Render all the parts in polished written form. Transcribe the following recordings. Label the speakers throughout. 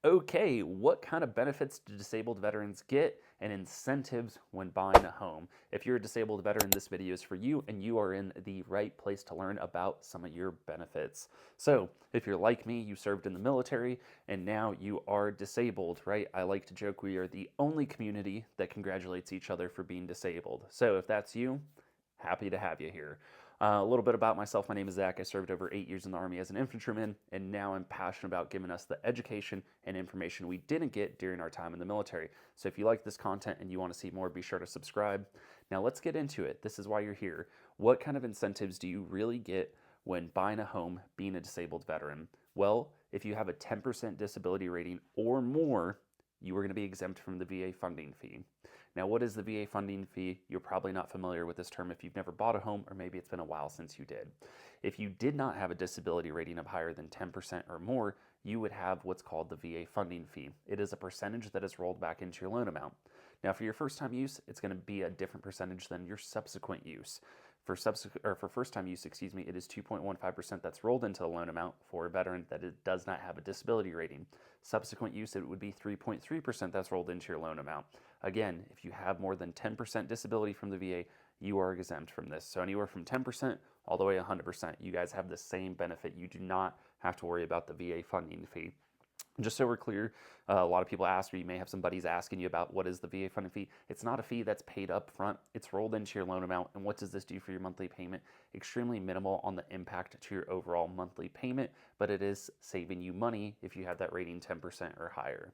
Speaker 1: Okay, what kind of benefits do disabled veterans get and incentives when buying a home? If you're a disabled veteran, this video is for you and you are in the right place to learn about some of your benefits. So, if you're like me, you served in the military and now you are disabled, right? I like to joke we are the only community that congratulates each other for being disabled. So, if that's you, happy to have you here. A little bit about myself. My name is Zach. I served over 8 years in the Army as an infantryman, and now I'm passionate about giving us the education and information we didn't get during our time in the military. So if you like this content and you want to see more, be sure to subscribe. Now let's get into it. This is why you're here. What kind of incentives do you really get when buying a home being a disabled veteran? Well, if you have a 10% disability rating or more, you are going to be exempt from the VA funding fee. Now, what is the VA funding fee? You're probably not familiar with this term if you've never bought a home, or maybe it's been a while since you did. If you did not have a disability rating of higher than 10% or more, you would have what's called the VA funding fee. It is a percentage that is rolled back into your loan amount. Now, for your first-time use, it's going to be a different percentage than your subsequent use. For first-time use, it is 2.15% that's rolled into the loan amount for a veteran that it does not have a disability rating. Subsequent use, it would be 3.3% that's rolled into your loan amount. Again, if you have more than 10% disability from the VA, you are exempt from this. So anywhere from 10% all the way to 100%, you guys have the same benefit. You do not have to worry about the VA funding fee. Just so we're clear, a lot of people ask, or you may have some buddies asking you about what is the VA funding fee. It's not a fee that's paid up front. It's rolled into your loan amount. And what does this do for your monthly payment? Extremely minimal on the impact to your overall monthly payment, but it is saving you money if you have that rating 10% or higher.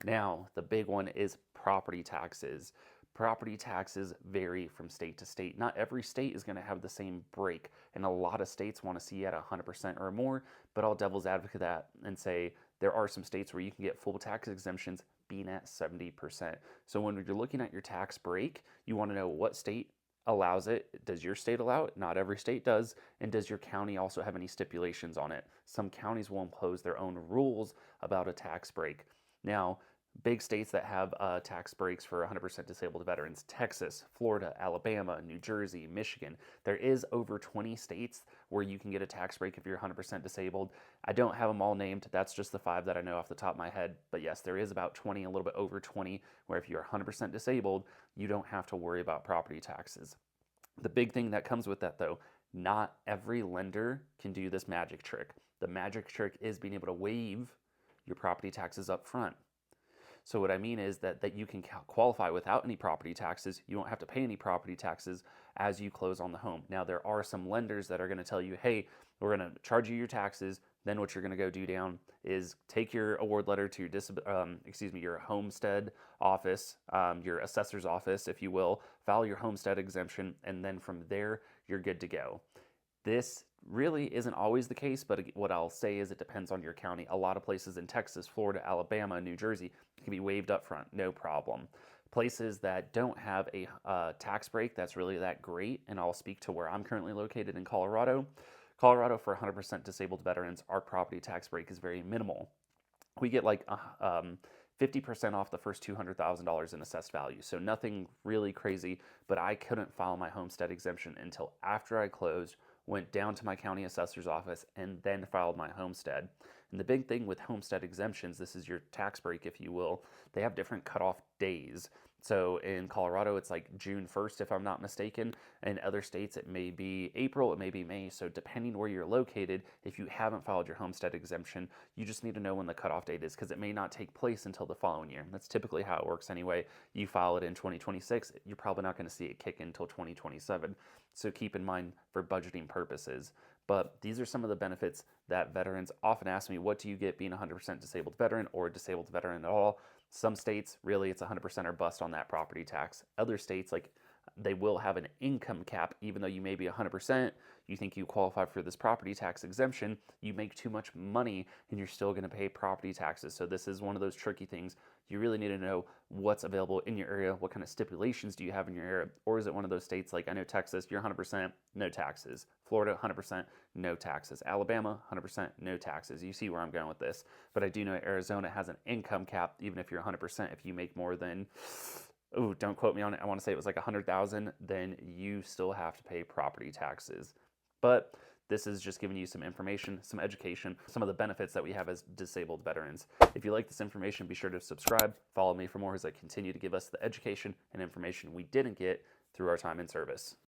Speaker 1: Now, the big one is property taxes. Property taxes vary from state to state. Not every state is going to have the same break, and a lot of states want to see you at 100% or more, but I'll devil's advocate that and say there are some states where you can get full tax exemptions being at 70%. So when you're looking at your tax break, you want to know what state allows it. Does your state allow it? Not every state does. And does your county also have any stipulations on it? Some counties will impose their own rules about a tax break. Now, big states that have tax breaks for 100% disabled veterans: Texas, Florida, Alabama, New Jersey, Michigan. There is over 20 states where you can get a tax break if you're 100% disabled. I don't have them all named. That's just the 5 that I know off the top of my head. But yes, there is about 20, a little bit over 20, where if you're 100% disabled, you don't have to worry about property taxes. The big thing that comes with that, though, not every lender can do this magic trick. The magic trick is being able to waive your property taxes up front. So what I mean is that you can qualify without any property taxes. You don't have to pay any property taxes as you close on the home. Now, there are some lenders that are going to tell you, hey, we're going to charge you your taxes. Then what you're going to go do down is take your award letter to your homestead office, your assessor's office, if you will, file your homestead exemption, and then from there, you're good to go. This really isn't always the case, but what I'll say is it depends on your county. A lot of places in Texas, Florida, Alabama, New Jersey can be waived up front, no problem. Places that don't have a tax break that's really that great, and I'll speak to where I'm currently located in Colorado. Colorado, for 100% disabled veterans, our property tax break is very minimal. We get like 50% off the first $200,000 in assessed value. So nothing really crazy, but I couldn't file my homestead exemption until after I closed, went down to my county assessor's office, and then filed my homestead. And the big thing with homestead exemptions, this is your tax break, if you will, they have different cutoff days. So in Colorado, it's like June 1st, if I'm not mistaken. In other states, it may be April, it may be May. So depending where you're located, if you haven't filed your homestead exemption, you just need to know when the cutoff date is, because it may not take place until the following year. That's typically how it works anyway. You file it in 2026, you're probably not going to see it kick in until 2027. So keep in mind for budgeting purposes. But these are some of the benefits that veterans often ask me, what do you get being a 100% disabled veteran or a disabled veteran at all? Some states, really, it's 100% or bust on that property tax. Other states, like, they will have an income cap. Even though you may be 100%, you think you qualify for this property tax exemption, you make too much money and you're still going to pay property taxes. So this is one of those tricky things. You really need to know what's available in your area. What kind of stipulations do you have in your area? Or is it one of those states like, I know Texas, you're 100%, no taxes. Florida, 100%, no taxes. Alabama, 100%, no taxes. You see where I'm going with this. But I do know Arizona has an income cap, even if you're 100%. If you make more than, oh, don't quote me on it, I want to say it was like 100,000, then you still have to pay property taxes. But This is just giving you some information, some education, some of the benefits that we have as disabled veterans. If you like this information, be sure to subscribe, follow me for more as I continue to give us the education and information we didn't get through our time in service.